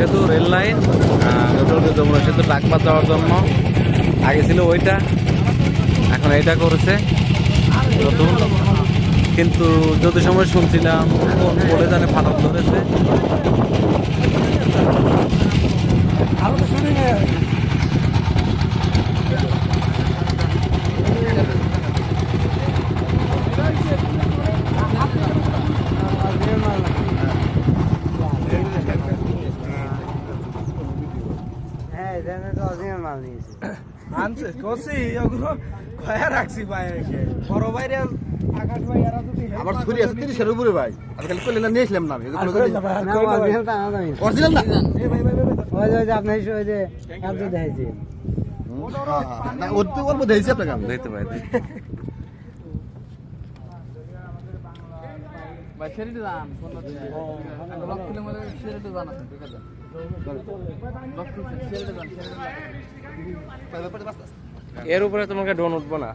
সেতু rail line, নতুন যমুনা সেতু ডাকবাদ যাওয়ার জন্য। আগে ছিল ওইটা, এখন এইটা করেছে নতুন। কিন্তু যত সময় শুনছিলাম কোন বলে জানে ফাটল ধরেছে। আনছে কষি ওগুলো খয়া রাখছি বাইরে বড় বাইরে আকাশ ভাই এরা যদি আমার ছুরি আছে 30 এর উপরে ভাই। আমি খালি কইলে না নিয়েছিলাম না আমি। অরিজিনাল না? না ওর তো অল্প দেইছি আপনাকে আমি। দেখতে পাই ভাই ছেড়ে দাম কোন ব্লক কিলো মধ্যে ছেড়ে দাম আছে ঠিক আছে ব্লক ছেড়ে দাম এর উপরে তোমাকে ড্রোন উঠবো না।